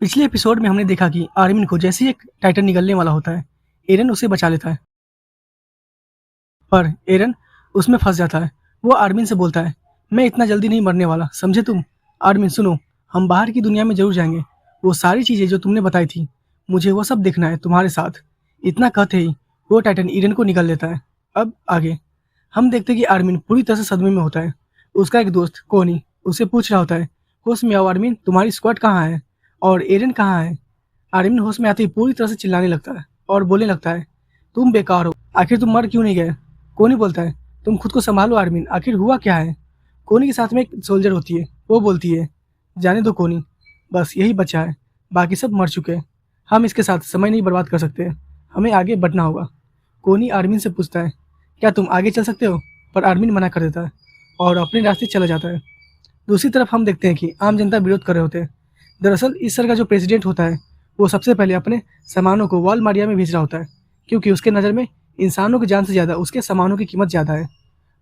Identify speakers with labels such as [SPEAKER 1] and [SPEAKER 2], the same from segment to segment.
[SPEAKER 1] पिछले एपिसोड में हमने देखा कि आर्मिन को जैसे ही एक टाइटन निगलने वाला होता है, एरन उसे बचा लेता है। पर एरन उसमें फंस जाता है। वो आर्मिन से बोलता है, मैं इतना जल्दी नहीं मरने वाला, समझे तुम? आर्मिन सुनो, हम बाहर की दुनिया में जरूर जाएंगे। वो सारी चीज़ें जो तुमने बताई थी, मुझे वो सब देखना है तुम्हारे साथ। इतना कहते ही वो टाइटन एरन को निगल लेता है। अब आगे हम देखते हैं कि आर्मिन पूरी तरह से सदमे में होता है। उसका एक दोस्त कोनी उसे पूछ रहा होता है, होश में आओ आर्मिन, तुम्हारी स्क्वाड कहाँ है और एरन कहाँ है? आर्मिन होश में आते ही पूरी तरह से चिल्लाने लगता है और बोलने लगता है, तुम बेकार हो, आखिर तुम मर क्यों नहीं गए? कोनी बोलता है, तुम खुद को संभालो आर्मिन, आखिर हुआ क्या है? कोनी के साथ में एक सोल्जर होती है, वो बोलती है, जाने दो कोनी, बस यही बचा है, बाकी सब मर चुके हैं। हम इसके साथ समय नहीं बर्बाद कर सकते, हमें आगे बढ़ना होगा। कोनी आर्मिन से पूछता है, क्या तुम आगे चल सकते हो? पर आर्मिन मना कर देता है और अपने रास्ते चला जाता है। दूसरी तरफ हम देखते हैं कि आम जनता विरोध कर रहे होते हैं। दरअसल इस शहर का जो प्रेसिडेंट होता है, वो सबसे पहले अपने सामानों को वॉलमारिया में भेज रहा होता है, क्योंकि उसके नज़र में इंसानों की जान से ज़्यादा उसके सामानों की कीमत ज़्यादा है।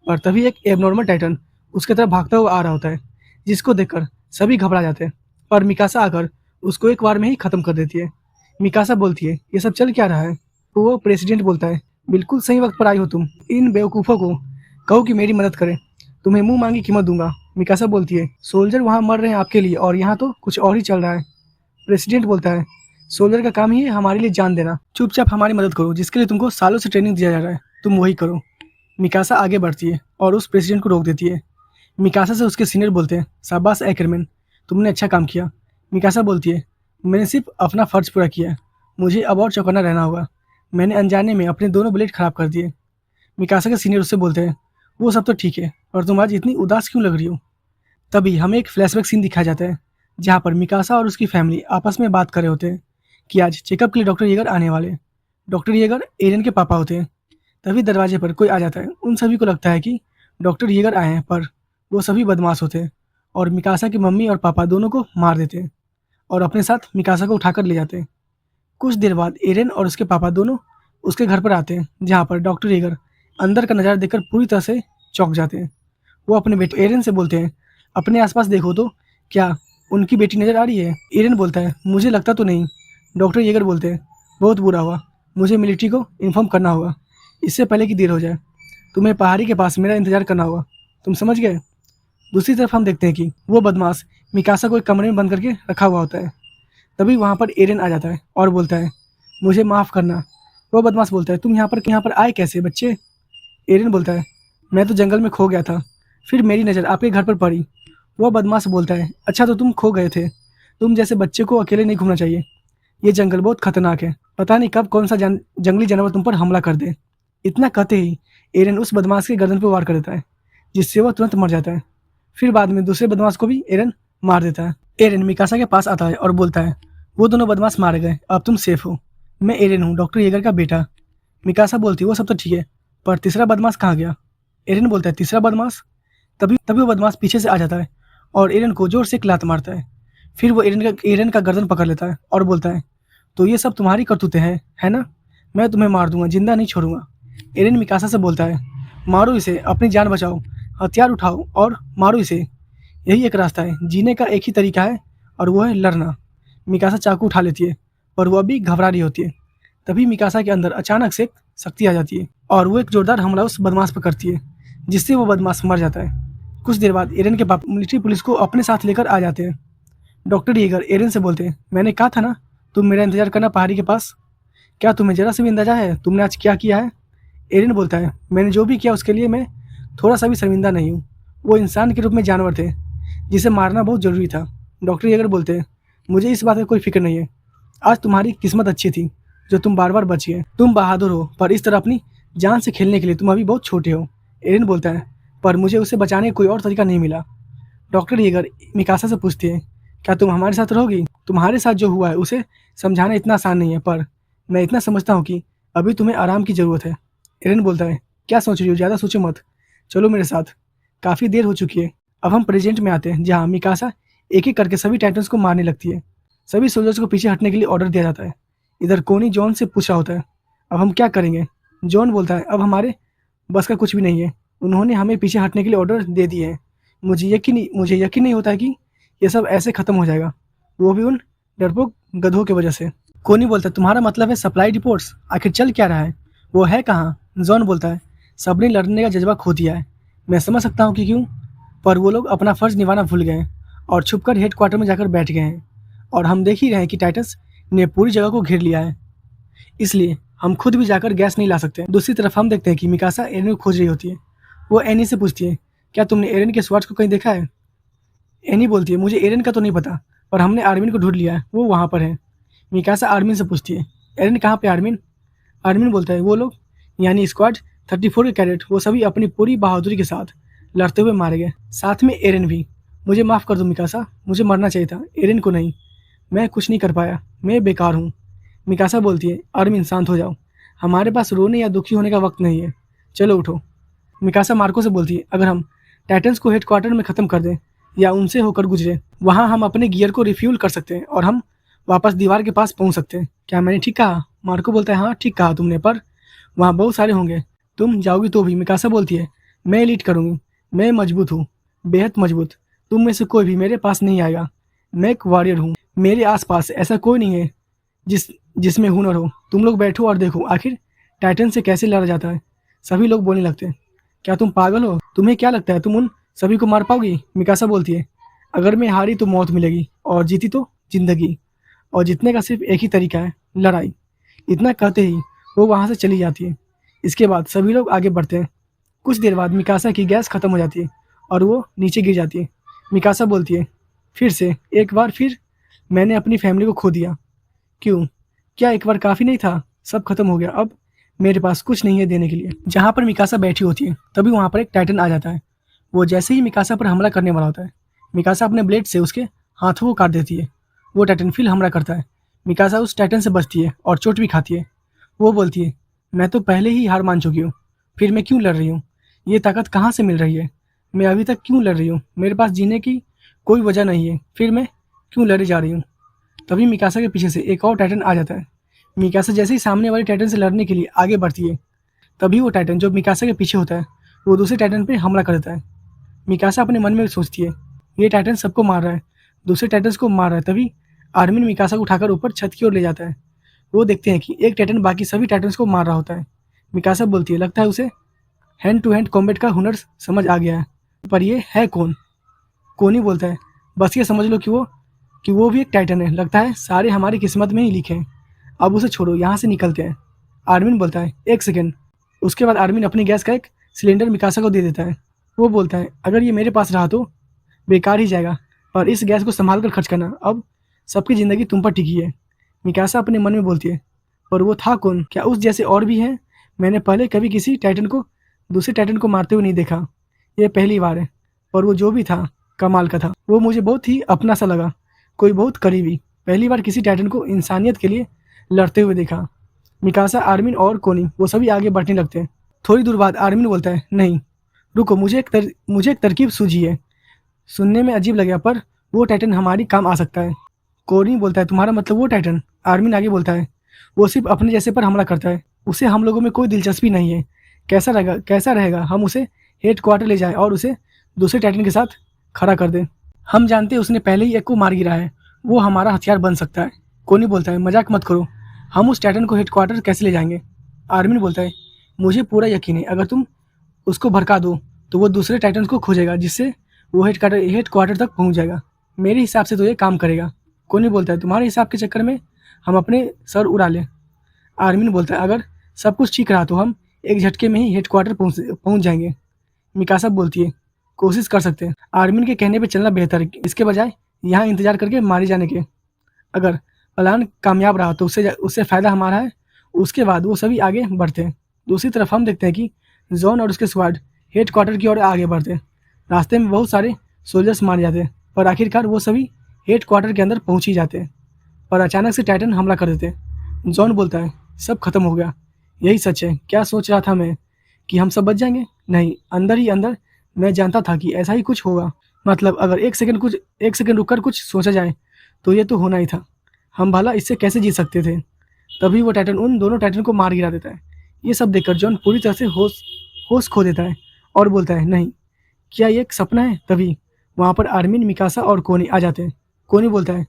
[SPEAKER 1] और तभी एक एबनॉर्मल टाइटन उसकी तरफ भागता हुआ आ रहा होता है, जिसको देखकर सभी घबरा जाते हैं। पर मिकासा आकर उसको एक बार में ही खत्म कर देती है। मिकासा बोलती है, ये सब चल क्या रहा है? तो वो प्रेसिडेंट बोलता है, बिल्कुल सही वक्त पर आई हो तुम। इन बेवकूफ़ों को कहो कि मेरी मदद करें, तुम्हें मुंह मांगी कीमत दूंगा। मिकासा बोलती है, सोल्जर वहाँ मर रहे हैं आपके लिए और यहाँ तो कुछ और ही चल रहा है। प्रेसिडेंट बोलता है, सोल्जर का काम ही है हमारे लिए जान देना, चुपचाप हमारी मदद करो, जिसके लिए तुमको सालों से ट्रेनिंग दिया जा रहा है, तुम वही करो। मिकासा आगे बढ़ती है और उस प्रेसिडेंट को रोक देती है। मिकासा से उसके सीनियर बोलते हैं, शाबाश एक्करमैन, तुमने अच्छा काम किया। मिकासा बोलती है, मैंने सिर्फ अपना फ़र्ज पूरा किया है, मुझे अब और चौकन्ना रहना होगा। मैंने अनजाने में अपने दोनों बुलेट खराब कर दिए। मिकासा के सीनियर उससे बोलते हैं, वो सब तो ठीक है, और तुम आज इतनी उदास क्यों लग रही हो? तभी हमें एक फ्लैशबैक सीन दिखाया जाता है, जहाँ पर मिकासा और उसकी फैमिली आपस में बात कर रहे होते हैं कि आज चेकअप के लिए डॉक्टर येगर आने वाले हैं। डॉक्टर येगर एरन के पापा होते हैं। तभी दरवाजे पर कोई आ जाता है। उन सभी को लगता है कि डॉक्टर येगर आए हैं, पर वो सभी बदमाश होते हैं और मिकासा की मम्मी और पापा दोनों को मार देते हैं और अपने साथ मिकासा को उठाकर ले जाते हैं। कुछ देर बाद एरन और उसके पापा दोनों उसके घर पर आते हैं, जहाँ पर डॉक्टर येगर अंदर का नज़ारा देखकर पूरी तरह से चौंक जाते हैं। वो अपने बेटे एरन से बोलते हैं, अपने आसपास देखो तो, क्या उनकी बेटी नज़र आ रही है? एरन बोलता है, मुझे लगता तो नहीं। डॉक्टर येगर बोलते हैं, बहुत बुरा हुआ, मुझे मिलिट्री को इन्फॉर्म करना होगा, इससे पहले कि देर हो जाए। तुम्हें पहाड़ी के पास मेरा इंतजार करना होगा, तुम समझ गए? दूसरी तरफ हम देखते हैं कि वो बदमाश मिकासा को एक कमरे में बंद करके रखा हुआ होता है। तभी वहाँ पर एरन आ जाता है और बोलता है, मुझे माफ़ करना। वो बदमाश बोलता है, तुम यहाँ पर आए कैसे बच्चे? एरन बोलता है, मैं तो जंगल में खो गया था, फिर मेरी नज़र आपके घर पर पड़ी। वह बदमाश बोलता है, अच्छा तो तुम खो गए थे, तुम जैसे बच्चे को अकेले नहीं घूमना चाहिए, ये जंगल बहुत खतरनाक है, पता नहीं कब कौन सा जंगली जानवर तुम पर हमला कर दे। इतना कहते ही एरन उस बदमाश के गर्दन पर वार कर देता है, जिससे वह तुरंत मर जाता है। फिर बाद में दूसरे बदमाश को भी एरन मार देता है। एरन मिकासा के पास आता है और बोलता है, वो दोनों बदमाश मारे गए, अब तुम सेफ हो। मैं एरन हूँ, डॉक्टर येगर का बेटा। मिकासा बोलती है, वो सब तो ठीक है, पर तीसरा बदमाश कहाँ गया? एरन बोलता है, तीसरा बदमाश? तभी तभी वो बदमाश पीछे से आ जाता है और एरन को जोर से एक लात मारता है। फिर वो एरन का गर्दन पकड़ लेता है और बोलता है, तो ये सब तुम्हारी करतूतें हैं, है ना? मैं तुम्हें मार दूंगा, जिंदा नहीं छोड़ूंगा। एरन मिकासा से बोलता है, मारो इसे, अपनी जान बचाओ, हथियार उठाओ और मारो इसे। यही एक रास्ता है, जीने का एक ही तरीका है, और वो है लड़ना। मिकासा चाकू उठा लेती है, पर वो अभी घबरा रही होती है। तभी मिकासा के अंदर अचानक से एक शक्ति आ जाती है और वो एक जोरदार हमला उस बदमाश पर करती है, जिससे वो बदमाश मर जाता है। कुछ देर बाद एरन के पापा मिलिट्री पुलिस को अपने साथ लेकर आ जाते हैं। डॉक्टर येगर एरन से बोलते हैं, मैंने कहा था ना, तुम मेरा इंतजार करना पहाड़ी के पास। क्या तुम्हें जरा से भी अंदाजा है तुमने आज क्या किया है? एरन बोलता है, मैंने जो भी किया उसके लिए मैं थोड़ा सा भी शर्मिंदा नहीं हूँ। वो इंसान के रूप में जानवर थे, जिसे मारना बहुत ज़रूरी था। डॉक्टर येगर बोलते हैं, मुझे इस बात का कोई फिक्र नहीं है, आज तुम्हारी किस्मत अच्छी थी जो तुम बार बार बच गए। तुम बहादुर हो, पर इस तरह अपनी जान से खेलने के लिए तुम अभी बहुत छोटे हो। एरन बोलता है, पर मुझे उसे बचाने का कोई और तरीका नहीं मिला। डॉक्टर येगर मिकासा से पूछती है, क्या तुम हमारे साथ रहोगी? तुम्हारे साथ जो हुआ है उसे समझाना इतना आसान नहीं है, पर मैं इतना समझता हूँ कि अभी तुम्हें आराम की ज़रूरत है। एरन बोलता है, क्या सोच रही हो, ज़्यादा सोचो मत, चलो मेरे साथ, काफ़ी देर हो चुकी है। अब हम प्रेजेंट में आते हैं, जहाँ मिकासा एक एक करके सभी टाइटन्स को मारने लगती है। सभी सोल्जर्स को पीछे हटने के लिए ऑर्डर दिया जाता है। इधर कोनी जॉन से पूछा होता है, अब हम क्या करेंगे? जॉन बोलता है, अब हमारे बस का कुछ भी नहीं है, उन्होंने हमें पीछे हटने के लिए ऑर्डर दे दिए हैं। मुझे यकीन नहीं होता है कि ये सब ऐसे ख़त्म हो जाएगा, वो भी उन डरपोक गधों की वजह से। कोनी बोलता है, तुम्हारा मतलब है सप्लाई रिपोर्ट्स? आखिर चल क्या रहा है? वो है कहाँ? जॉन बोलता है, सबने लड़ने का जज्बा खो दिया है। मैं समझ सकता हूँ कि क्यों, पर वो लोग अपना फर्ज निभाना भूल गए हैं और छुपकर हेडक्वार्टर में जाकर बैठ गए हैं। और हम देख ही रहे हैं कि टाइटस ने पूरी जगह को घेर लिया है, इसलिए हम खुद भी जाकर गैस नहीं ला सकते। दूसरी तरफ हम देखते हैं कि मिकासा एरन को खोज रही होती है। वो एनी से पूछती है, क्या तुमने एरन के स्वार्थ को कहीं देखा है? एनी बोलती है, मुझे एरन का तो नहीं पता, पर हमने आर्मिन को ढूंढ लिया है, वो वहाँ पर है। मिकासा आर्मिन से पूछती है, एरन कहाँ पे आर्मिन? आर्मिन बोलता है, वो लोग यानी स्क्वाड 34 के कैडेट, वो सभी अपनी पूरी बहादुरी के साथ लड़ते हुए मारे गए, साथ में एरन भी। मुझे माफ़ कर दो मिकासा, मुझे मरना चाहिए था, एरन को नहीं। मैं कुछ नहीं कर पाया, मैं बेकार हूँ। मिकासा बोलती है, आर्मिन शांत हो जाओ, हमारे पास रोने या दुखी होने का वक्त नहीं है, चलो उठो। मिकासा मार्को से बोलती है, अगर हम टाइटन्स को हेडक्वार्टर में ख़त्म कर दें या उनसे होकर गुजरे, वहाँ हम अपने गियर को रिफ्यूल कर सकते हैं और हम वापस दीवार के पास पहुँच सकते हैं। क्या मैंने ठीक कहा? मार्को बोलता है, हाँ ठीक कहा तुमने, पर वहाँ बहुत सारे होंगे, तुम जाओगी तो भी। मिकासा बोलती है, मैं लीड करूँगी, मैं मजबूत हूँ, बेहद मजबूत, तुम में से कोई भी मेरे पास नहीं आएगा। मैं एक वॉरियर हूँ, मेरे आसपास ऐसा कोई नहीं है जिसमें हुनर हो। तुम लोग बैठो और देखो आखिर टाइटन से कैसे लड़ा जाता है। सभी लोग बोलने लगते हैं, क्या तुम पागल हो? तुम्हें क्या लगता है तुम उन सभी को मार पाओगी? मिकासा बोलती है, अगर मैं हारी तो मौत मिलेगी और जीती तो जिंदगी, और जीतने का सिर्फ एक ही तरीका है, लड़ाई। इतना कहते ही वो वहाँ से चली जाती है। इसके बाद सभी लोग आगे बढ़ते हैं। कुछ देर बाद मिकासा की गैस खत्म हो जाती है और वो नीचे गिर जाती है। मिकासा बोलती है, फिर से एक बार फिर मैंने अपनी फैमिली को खो दिया। क्यों? क्या एक बार काफ़ी नहीं था? सब खत्म हो गया, अब मेरे पास कुछ नहीं है देने के लिए। जहाँ पर मिकासा बैठी होती है तभी वहाँ पर एक टाइटन आ जाता है। वो जैसे ही मिकासा पर हमला करने वाला होता है, मिकासा अपने ब्लेड से उसके हाथों को काट देती है। वो टाइटन फिर हमला करता है। मिकासा उस टाइटन से बचती है और चोट भी खाती है। वो बोलती है, मैं तो पहले ही हार मान चुकी हूँ, फिर मैं क्यों लड़ रही हूँ? ये ताकत कहाँ से मिल रही है? मैं अभी तक क्यों लड़ रही हूँ? मेरे पास जीने की कोई वजह नहीं है, फिर मैं क्यों लड़े जा रही हूँ? तभी मिकासा के पीछे से एक और टाइटन आ जाता है। मिकासा जैसे ही सामने वाले टाइटन से लड़ने के लिए आगे बढ़ती है, तभी वो टाइटन जो मिकासा के पीछे होता है, वो दूसरे टाइटन पे हमला कर देता है। मिकासा अपने मन में सोचती है, ये टाइटन सबको मार रहा है, दूसरे टाइटन्स को मार रहा है। तभी आर्मिन मिकासा को उठाकर ऊपर छत की ओर ले जाता है। वो देखते हैं कि एक टाइटन बाकी सभी टाइटन्स को मार रहा होता है। मिकासा बोलती है, लगता है उसे हैंड टू हैंड कॉम्बैट का हुनर समझ आ गया है, पर ये है कौन? कोनी बोलता है, बस ये समझ लो कि वो भी एक टाइटन है, लगता है सारे हमारी किस्मत में ही लिखे हैं। अब उसे छोड़ो, यहाँ से निकलते हैं। आर्मिन बोलता है, एक सेकेंड। उसके बाद आर्मिन अपनी गैस का एक सिलेंडर मिकासा को दे देता है। वो बोलता है, अगर ये मेरे पास रहा तो बेकार ही जाएगा, पर इस गैस को संभाल कर खर्च करना, अब सबकी ज़िंदगी तुम पर टिकी है। मिकासा अपने मन में बोलती है, पर वो था कौन? क्या उस जैसे और भी हैं? मैंने पहले कभी किसी टाइटन को दूसरे टाइटन को मारते हुए नहीं देखा, ये पहली बार है। और वो जो भी था, कमाल का था, वो मुझे बहुत ही अपना सा लगा, कोई बहुत करीबी। पहली बार किसी टाइटन को इंसानियत के लिए लड़ते हुए देखा। मिकासा, आर्मिन और कोनी वो सभी आगे बढ़ने लगते हैं। थोड़ी दूर बाद आर्मिन बोलता है, नहीं रुको, मुझे एक तरकीब सूझी है। सुनने में अजीब लगेगा, पर वो टाइटन हमारी काम आ सकता है। कोनी बोलता है, तुम्हारा मतलब वो टाइटन? आर्मिन आगे बोलता है, वो सिर्फ अपने जैसे पर हमला करता है, उसे हम लोगों में कोई दिलचस्पी नहीं है। कैसा रहेगा हम उसे हेड क्वार्टर ले जाएं और उसे दूसरे टाइटन के साथ खड़ा कर दें। हम जानते हैं उसने पहले ही एक को मार गिरा है, वो हमारा हथियार बन सकता है। कोनी बोलता है, मजाक मत करो, हम उस टाइटन को हेडक्वार्टर कैसे ले जाएंगे? आर्मिन बोलता है, मुझे पूरा यकीन है, अगर तुम उसको भड़का दो तो वो दूसरे टाइटन को खोजेगा, जिससे वो हेडक्वार्टर तक पहुंच जाएगा। मेरे हिसाब से तो ये काम करेगा। कोनी बोलता है, तुम्हारे हिसाब के चक्कर में हम अपने सर उड़ा लें? आर्मिन बोलता है, अगर सब कुछ ठीक रहा तो हम एक झटके में ही हेडक्वार्टर पहुंच जाएंगे। मिकासा बोलती है, कोशिश कर सकते हैं। आर्मिन के कहने पे चलना बेहतर है, इसके बजाय यहाँ इंतजार करके मारे जाने के। अगर प्लान कामयाब रहा तो उससे फ़ायदा हमारा है। उसके बाद वो सभी आगे बढ़ते हैं। दूसरी तरफ हम देखते हैं कि जॉन और उसके स्क्वाड हेडक्वार्टर की ओर आगे बढ़ते हैं। रास्ते में बहुत सारे सोल्जर्स मारे जाते हैं, पर आखिरकार वो सभी हेडक्वार्टर के अंदर पहुंच ही जाते हैं। पर अचानक से टाइटन हमला कर देते हैं। जॉन बोलता है, सब खत्म हो गया। यही सच है, क्या सोच रहा था मैं कि हम सब बच जाएंगे? नहीं, अंदर ही अंदर मैं जानता था कि ऐसा ही कुछ होगा। मतलब अगर एक सेकंड रुककर कुछ सोचा जाए तो ये तो होना ही था। हम भला इससे कैसे जीत सकते थे? तभी वो टाइटन उन दोनों टाइटन को मार गिरा देता है। ये सब देखकर जॉन पूरी तरह से होश होश खो देता है और बोलता है, नहीं, क्या ये एक सपना है? तभी वहाँ पर आर्मिन, मिकासा और कोनी आ जाते हैं। कोनी बोलता है,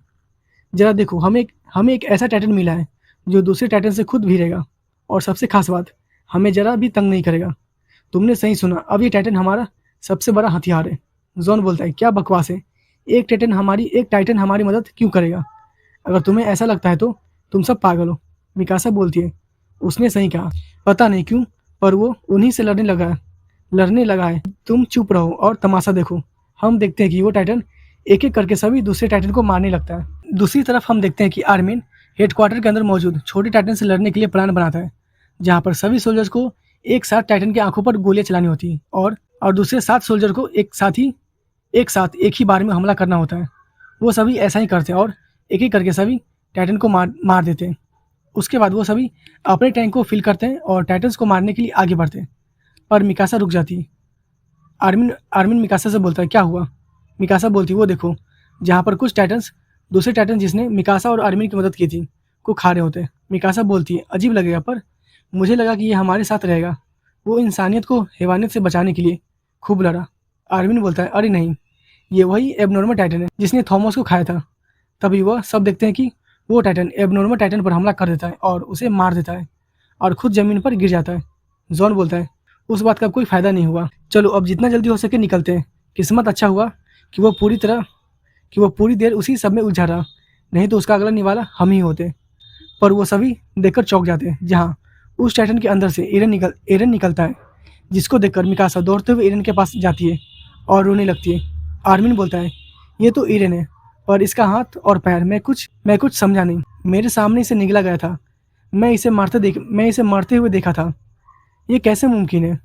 [SPEAKER 1] जरा देखो, हमें एक ऐसा टाइटन मिला है जो दूसरे टाइटन से खुद भी रहेगा, और सबसे खास बात, हमें जरा भी तंग नहीं करेगा। तुमने सही सुना, अब ये टाइटन हमारा सबसे बड़ा हथियार है। जॉन बोलता है, क्या बकवास है, एक टाइटन हमारी मदद क्यों करेगा? अगर तुम्हें ऐसा लगता है तो तुम सब पागल हो। मिकासा बोलती है, उसने सही कहा। पता नहीं क्यों, पर वो उन्हीं से लड़ने लगा है। तुम चुप रहो और तमाशा देखो। हम देखते हैं कि वो टाइटन एक एक करके सभी दूसरे टाइटन को मारने लगता है। दूसरी तरफ हम देखते हैं कि आर्मिन हेडक्वार्टर के अंदर मौजूद छोटे टाइटन से लड़ने के लिए प्लान बनाता है, जहाँ पर सभी सोल्जर्स को एक साथ टाइटन की आंखों पर गोलियां चलानी होती हैं, और दूसरे 7 सोल्जर को एक ही बार में हमला करना होता है। वो सभी ऐसा ही करते हैं और एक एक करके सभी टाइटन को मार देते हैं। उसके बाद वो सभी अपने टैंक को फिल करते हैं और टाइटन्स को मारने के लिए आगे बढ़ते हैं। पर मिकासा रुक जाती है। आर्मिन आर्मिन मिकासा से बोलता है, क्या हुआ? मिकासा बोलती है, वो देखो, जहाँ पर कुछ टाइटन्स दूसरे टाइटन जिसने मिकासा और आर्मिन की मदद की थी को खा रहे होते हैं। मिकासा बोलती है, अजीब लगेगा, पर मुझे लगा कि ये हमारे साथ रहेगा। वो इंसानियत को हैवानियत से बचाने के लिए खूब लड़ा। आर्मिन बोलता है, अरे नहीं, ये वही एबनॉर्मल टाइटन है जिसने थॉमस को खाया था। तभी वह सब देखते हैं कि वो टाइटन एबनॉर्मल टाइटन पर हमला कर देता है और उसे मार देता है और खुद जमीन पर गिर जाता है। जॉन बोलता है, उस बात का कोई फायदा नहीं हुआ। चलो अब जितना जल्दी हो सके निकलते हैं। किस्मत अच्छा हुआ कि वो पूरी देर उसी सब में उलझा रहा, नहीं तो उसका अगला निवाला हम ही होते। पर वो सभी देखकर चौंक जाते हैं, जहाँ उस टाइटन के अंदर से एरन निकलता है, जिसको देखकर मिकासा दौड़ते हुए एरन के पास जाती है और रोने लगती है। आर्मिन बोलता है, ये तो एरन है, पर इसका हाथ और पैर मैं कुछ समझा नहीं। मेरे सामने से निकला गया था। मैं इसे मरते हुए देखा था। ये कैसे मुमकिन है?